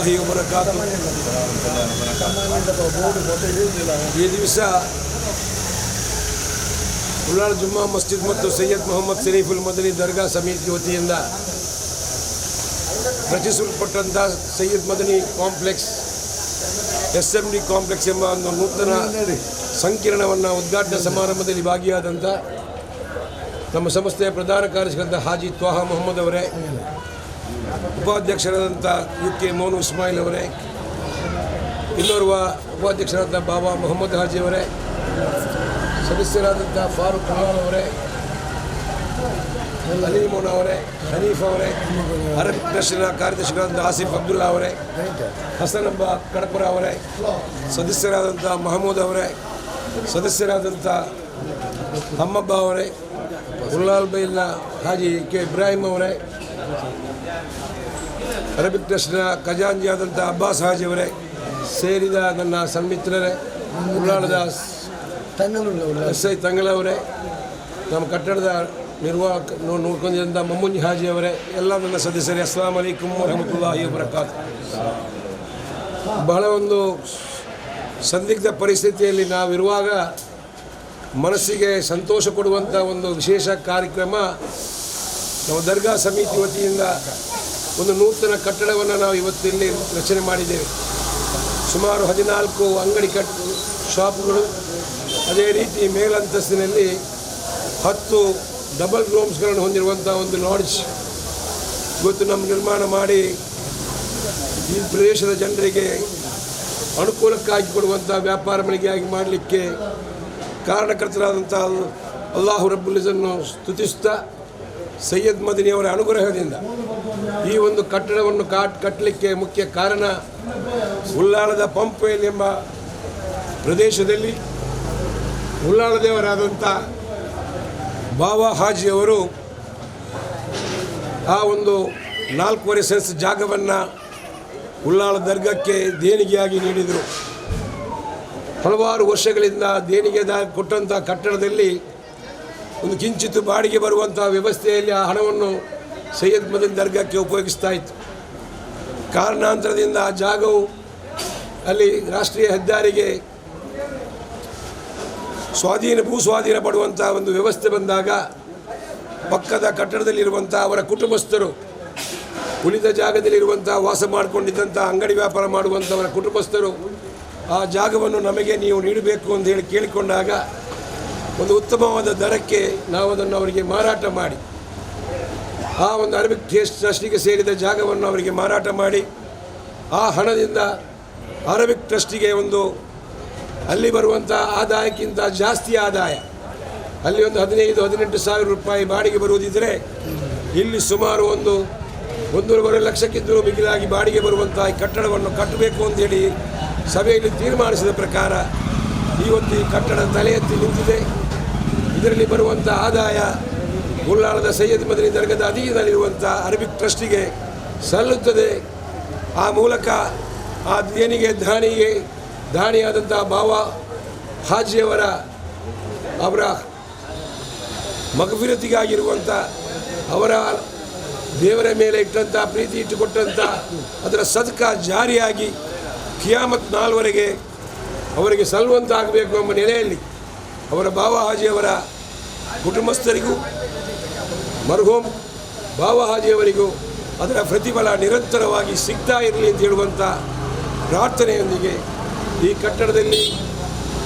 ವರಹಮತುಲ್ಲಾಹಿ ವಬರಕಾತು. ಈ ದಿವಸ ಉಳ್ಳಾಳ ಜುಮ್ಮಾ ಮಸ್ಜಿದ್ ಮತ್ತು ಸೈಯದ್ ಮೊಹಮ್ಮದ್ ಶರೀಫುಲ್ ಮದನಿ ದರ್ಗಾ ಸಮಿತಿ ವತಿಯಿಂದ ರಚಿಸಲ್ಪಟ್ಟಂಥ Syed Madani complex SMD complex ಎಂಬ ಒಂದು ನೂತನ ಸಂಕೀರ್ಣವನ್ನು ಉದ್ಘಾಟನಾ ಸಮಾರಂಭದಲ್ಲಿ ಭಾಗಿಯಾದಂಥ ನಮ್ಮ ಸಂಸ್ಥೆಯ ಪ್ರಧಾನ ಕಾರ್ಯದರ್ಶಿಯಾದಂಥ ಹಾಜಿ ತ್ವಾಹ ಮೊಹಮ್ಮದ್ ಅವರೇ, ಉಪಾಧ್ಯಕ್ಷರಾದಂಥ UK ಮೋನು ಇಸ್ಮಾಯಿಲ್ ಅವರೇ, ಇನ್ನೋರ್ವ ಉಪಾಧ್ಯಕ್ಷರಾದಂಥ ಬಾಬಾ ಮೊಹಮ್ಮದ್ ಹಾಜಿ ಅವರೇ, ಸದಸ್ಯರಾದಂಥ ಫಾರೂಕ್ ಖಾನ್ ಅವರೇ, ಅಲೀಮೋನ್ ಅವರೇ, ಹನೀಫ್ ಅವರೇ, ಅರಬ್ ಟ್ರಸ್ಟ್ನ ಕಾರ್ಯದರ್ಶಿಗಳಾದಂಥ ಆಸಿಫ್ ಅಬ್ದುಲ್ಲಾ ಅವರೇ, ಹಸನ್ ಅಬ್ಬ ಕಡಪುರ ಅವರೇ, ಸದಸ್ಯರಾದಂಥ ಮಹಮೂದ್ ಅವರೇ, ಸದಸ್ಯರಾದಂಥ ಹಮ್ಮಬ್ಬ ಅವರೇ, ಉಲ್ಲಾಲ್ ಬೈಲ್ನ ಹಾಜಿ ಕೆ ಇಬ್ರಾಹಿಂ ಅವರೇ, ಅರಬಿಕ್ ಟ್ರಸ್ಟ್ನ ಖಜಾಂಜಿಯಾದಂಥ ಅಬ್ಬಾಸ್ ಹಾಜಿ ಅವರೇ ಸೇರಿದ ನನ್ನ ಸನ್ಮಿತ್ರರೇ, ಉಳ್ಳಾಳದ SI ತಂಗಳವರೇ, ನಮ್ಮ ಕಟ್ಟಡದ ನಿರ್ವಾಹಕ ನೋಡ್ಕೊಂಡಿದ್ದಂಥ ಮಮ್ಮುಂಜಿ ಹಾಜಿ ಅವರೇ, ಎಲ್ಲ ನನ್ನ ಸದಸ್ಯರೇ, ಅಸ್ಸಲಾಮು ಅಲೈಕುಮ್ ವರಹಮತುಲ್ಲಾಹಿ ವಬರಕಾತು. ಬಹಳ ಒಂದು ಸಂದಿಗ್ಧ ಪರಿಸ್ಥಿತಿಯಲ್ಲಿ ನಾವಿರುವಾಗ ಮನಸ್ಸಿಗೆ ಸಂತೋಷ ಕೊಡುವಂಥ ಒಂದು ವಿಶೇಷ ಕಾರ್ಯಕ್ರಮ. ನಾವು ದರ್ಗಾ ಸಮಿತಿ ವತಿಯಿಂದ ಒಂದು ನೂತನ ಕಟ್ಟಡವನ್ನು ನಾವು ಇವತ್ತಿಲ್ಲಿ ರಚನೆ ಮಾಡಿದ್ದೇವೆ. ಸುಮಾರು 14 ಅಂಗಡಿ ಶಾಪ್ಗಳು, ಅದೇ ರೀತಿ ಮೇಲಂತಸ್ತಿನಲ್ಲಿ 10 ಡಬಲ್ ರೂಮ್ಸ್ಗಳನ್ನು ಹೊಂದಿರುವಂಥ ಒಂದು ಲಾಡ್ಜ್ ಇವತ್ತು ನಮ್ಮ ನಿರ್ಮಾಣ ಮಾಡಿ ಈ ಪ್ರದೇಶದ ಜನರಿಗೆ ಅನುಕೂಲಕ್ಕಾಗಿ ಕೊಡುವಂಥ ವ್ಯಾಪಾರ ಮಳಿಗೆಯಾಗಿ ಮಾಡಲಿಕ್ಕೆ ಕಾರಣಕರ್ತರಾದಂಥ ಅಲ್ಲಾಹು ರಬ್ಬುಲ್ ಇಜ್ಜನ್ನು ಸ್ತುತಿಸ್ತಾ ಸೈಯದ್ ಮದನಿಯವರ ಅನುಗ್ರಹದಿಂದ ಈ ಒಂದು ಕಟ್ಟಡವನ್ನು ಕಟ್ಟಲಿಕ್ಕೆ ಮುಖ್ಯ ಕಾರಣ ಉಳ್ಳಾಳದ ಪಂಪ್ವೆಲ್ ಎಂಬ ಪ್ರದೇಶದಲ್ಲಿ ಉಳ್ಳಾಳ ದೇವರಾದಂಥ ಬಾಬಾ ಹಾಜಿಯವರು ಆ ಒಂದು 4.5 ಸೆನ್ಸ್ ಜಾಗವನ್ನು ಉಳ್ಳಾಳ ದರ್ಗಕ್ಕೆ ದೇಣಿಗೆಯಾಗಿ ನೀಡಿದರು. ಹಲವಾರು ವರ್ಷಗಳಿಂದ ದೇಣಿಗೆ ಕೊಟ್ಟಂಥ ಕಟ್ಟಡದಲ್ಲಿ ಒಂದು ಕಿಂಚಿತ್ತು ಬಾಡಿಗೆ ಬರುವಂಥ ವ್ಯವಸ್ಥೆಯಲ್ಲಿ ಆ ಹಣವನ್ನು ಸೈಯದ್ ಮದನಿ ದರ್ಗಕ್ಕೆ ಉಪಯೋಗಿಸ್ತಾ ಇತ್ತು. ಕಾರಣಾಂತರದಿಂದ ಆ ಜಾಗವು ಅಲ್ಲಿ ರಾಷ್ಟ್ರೀಯ ಹೆದ್ದಾರಿಗೆ ಭೂ ಸ್ವಾಧೀನ ಪಡುವಂಥ ಒಂದು ವ್ಯವಸ್ಥೆ ಬಂದಾಗ ಪಕ್ಕದ ಕಟ್ಟಡದಲ್ಲಿರುವಂಥ ಅವರ ಕುಟುಂಬಸ್ಥರು, ಉಳಿದ ಜಾಗದಲ್ಲಿರುವಂಥ ವಾಸ ಮಾಡಿಕೊಂಡಿದ್ದಂಥ ಅಂಗಡಿ ವ್ಯಾಪಾರ ಮಾಡುವಂಥವರ ಕುಟುಂಬಸ್ಥರು ಆ ಜಾಗವನ್ನು ನಮಗೆ ನೀವು ನೀಡಬೇಕು ಅಂತ ಹೇಳಿ ಕೇಳಿಕೊಂಡಾಗ ಒಂದು ಉತ್ತಮವಾದ ದರಕ್ಕೆ ನಾವು ಅದನ್ನು ಅವರಿಗೆ ಮಾರಾಟ ಮಾಡಿ ಆ ಒಂದು ಅರಬಿಕ್ ಟ್ರಸ್ಟಿಗೆ ಸೇರಿದ ಜಾಗವನ್ನು ಅವರಿಗೆ ಮಾರಾಟ ಮಾಡಿ ಆ ಹಣದಿಂದ ಅರಬಿಕ್ ಟ್ರಸ್ಟಿಗೆ ಒಂದು ಅಲ್ಲಿ ಬರುವಂಥ ಆದಾಯಕ್ಕಿಂತ ಜಾಸ್ತಿ ಆದಾಯ, ಅಲ್ಲಿ ಒಂದು 15-18 ಸಾವಿರ ರೂಪಾಯಿ ಬಾಡಿಗೆ ಬರುವುದಿದ್ದರೆ ಇಲ್ಲಿ ಸುಮಾರು 1.5 ಲಕ್ಷಕ್ಕಿಂತಲೂ ಮಿಗಿಲಾಗಿ ಬಾಡಿಗೆ ಬರುವಂಥ ಈ ಕಟ್ಟಡವನ್ನು ಕಟ್ಟಬೇಕು ಅಂತೇಳಿ ಸಭೆಯಲ್ಲಿ ತೀರ್ಮಾನಿಸಿದ ಪ್ರಕಾರ ಇವತ್ತು ಈ ಕಟ್ಟಡ ತಲೆ ಎತ್ತಿ ನಿಂತಿದೆ. ಇದರಲ್ಲಿ ಬರುವಂಥ ಆದಾಯ ಉಳ್ಳಾಳದ ಸೈಯದ್ ಮದನಿ ದರ್ಗದ ಅಧೀನದಲ್ಲಿರುವಂಥ ಅರಬಿಕ್ ಟ್ರಸ್ಟಿಗೆ ಸಲ್ಲುತ್ತದೆ. ಆ ಮೂಲಕ ಆ ದೇಣಿಗೆ ದಾನಿಯಾದಂಥ ಬಾಬಾ ಹಾಜಿಯವರ ಅವರ ಮಗಫಿರತಿಗಾಗಿರುವಂಥ ಅವರ ದೇವರ ಮೇಲೆ ಇಟ್ಟಂಥ ಪ್ರೀತಿ ಇಟ್ಟುಕೊಟ್ಟಂಥ ಅದರ ಸದ್ಕ ಜಾರಿಯಾಗಿ ಕಿಯಾಮತ್ ನಾಲ್ವರೆಗೆ ಅವರಿಗೆ ಸಲ್ಲುವಂತಾಗಬೇಕು ಎಂಬ ನೆಲೆಯಲ್ಲಿ ಅವರ ಬಾಬಾ ಹಾಜಿಯವರ ಕುಟುಂಬಸ್ಥರಿಗೂ ಮರ್ಹೂಮ್ ಬಾಬಾ ಹಾಜಿಯವರಿಗೂ ಅದರ ಪ್ರತಿಫಲ ನಿರಂತರವಾಗಿ ಸಿಗ್ತಾ ಇರಲಿ ಅಂತ ಹೇಳುವಂಥ ಪ್ರಾರ್ಥನೆಯೊಂದಿಗೆ ಈ ಕಟ್ಟಡದಲ್ಲಿ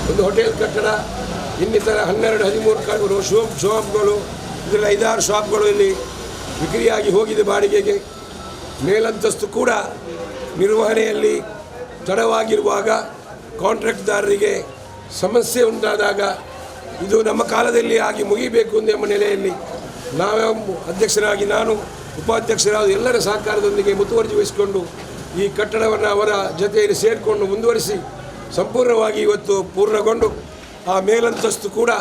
ಒಂದು ಹೋಟೆಲ್ ಕಟ್ಟಡ, ಇನ್ನಿತರ 12-13 ಶಾಪ್ಗಳು, ಇದರಲ್ಲಿ 5-6 ಶಾಪ್ಗಳು ಇಲ್ಲಿ ವಿಕ್ರಿಯಾಗಿ ಹೋಗಿದೆ ಬಾಡಿಗೆಗೆ. ಮೇಲಂತಸ್ತು ಕೂಡ ನಿರ್ವಹಣೆಯಲ್ಲಿ ತಡವಾಗಿರುವಾಗ ಕಾಂಟ್ರಾಕ್ಟ್ದಾರರಿಗೆ ಸಮಸ್ಯೆ ಉಂಟಾದಾಗ ಇದು ನಮ್ಮ ಕಾಲದಲ್ಲಿ ಆಗಿ ಮುಗಿಬೇಕು ಎಂಬ ನೆಲೆಯಲ್ಲಿ ನಾವೇ ಅಧ್ಯಕ್ಷರಾಗಿ ನಾನು, ಉಪಾಧ್ಯಕ್ಷರಾದ ಎಲ್ಲರ ಸಹಕಾರದೊಂದಿಗೆ ಮುತುವರ್ಜಿ ವಹಿಸಿಕೊಂಡು ಈ ಕಟ್ಟಡವನ್ನು ಅವರ ಜೊತೆಯಲ್ಲಿ ಸೇರಿಕೊಂಡು ಮುಂದುವರಿಸಿ ಸಂಪೂರ್ಣವಾಗಿ ಇವತ್ತು ಪೂರ್ಣಗೊಂಡು ಆ ಮೇಲಂತಸ್ತು ಕೂಡ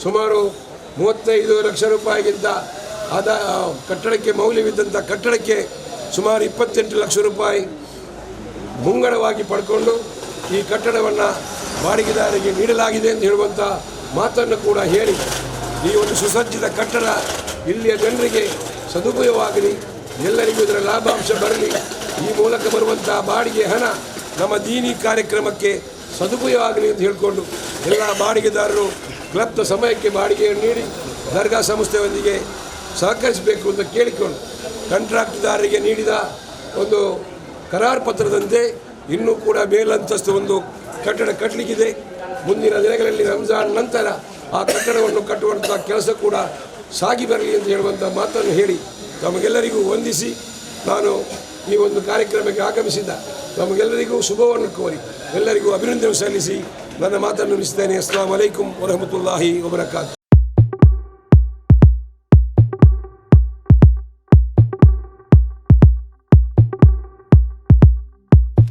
ಸುಮಾರು 35 ಲಕ್ಷ ರೂಪಾಯಿಗಿಂತ ಕಟ್ಟಡಕ್ಕೆ ಮೌಲ್ಯವಿದ್ದಂಥ ಕಟ್ಟಡಕ್ಕೆ ಸುಮಾರು 28 ಲಕ್ಷ ರೂಪಾಯಿ ಮುಂಗಡವಾಗಿ ಪಡ್ಕೊಂಡು ಈ ಕಟ್ಟಡವನ್ನು ಬಾಡಿಗೆದಾರರಿಗೆ ನೀಡಲಾಗಿದೆ ಅಂತ ಹೇಳುವಂಥ ಮಾತನ್ನು ಕೂಡ ಹೇಳಿ ಈ ಒಂದು ಸುಸಜ್ಜಿತ ಕಟ್ಟಡ ಇಲ್ಲಿಯ ಜನರಿಗೆ ಸದುಪಯೋಗವಾಗಲಿ, ಎಲ್ಲರಿಗೂ ಇದರ ಲಾಭಾಂಶ ಬರಲಿ. ಈ ಮೂಲಕ ಬರುವಂಥ ಬಾಡಿಗೆ ಹಣ ನಮ್ಮ ದೀನಿ ಕಾರ್ಯಕ್ರಮಕ್ಕೆ ಸದುಪಯೋಗ ಆಗಲಿ ಅಂತ ಹೇಳಿಕೊಂಡು ಎಲ್ಲ ಬಾಡಿಗೆದಾರರು ಕ್ಲಬ್ನ ಸಮಯಕ್ಕೆ ಬಾಡಿಗೆಯನ್ನು ನೀಡಿ ದರ್ಗಾ ಸಂಸ್ಥೆಯೊಂದಿಗೆ ಸಹಕರಿಸಬೇಕು ಅಂತ ಕೇಳಿಕೊಂಡು ಕಾಂಟ್ರಾಕ್ಟ್ದಾರರಿಗೆ ನೀಡಿದ ಒಂದು ಕರಾರು ಪತ್ರದಂತೆ ಇನ್ನೂ ಕೂಡ ಮೇಲಂತಸ್ತು ಒಂದು ಕಟ್ಟಡ ಕಟ್ಟಲಿಕ್ಕಿದೆ. ಮುಂದಿನ ದಿನಗಳಲ್ಲಿ ರಂಜಾನ್ ನಂತರ ಆ ಕಟ್ಟಡವನ್ನು ಕಟ್ಟುವಂಥ ಕೆಲಸ ಕೂಡ ಸಾಗಿ ಬರಲಿ ಅಂತ ಹೇಳುವಂಥ ಮಾತನ್ನು ಹೇಳಿ ತಮಗೆಲ್ಲರಿಗೂ ವಂದಿಸಿ ನಾನು ಈ ಒಂದು ಕಾರ್ಯಕ್ರಮಕ್ಕೆ ಆಗಮಿಸಿದ್ದ ತಮಗೆಲ್ಲರಿಗೂ ಶುಭವನ್ನು ಕೋರಿ ಎಲ್ಲರಿಗೂ ಅಭಿನಂದನೆ ಸಲ್ಲಿಸಿ ನನ್ನ ಮಾತನ್ನು ಮುಗಿಸ್ತೇನೆ. ಅಸ್ಸಲಾಮು ಅಲೈಕುಂ ವರಹಮತುಲ್ಲಾಹಿ ವಬರಕಾತು.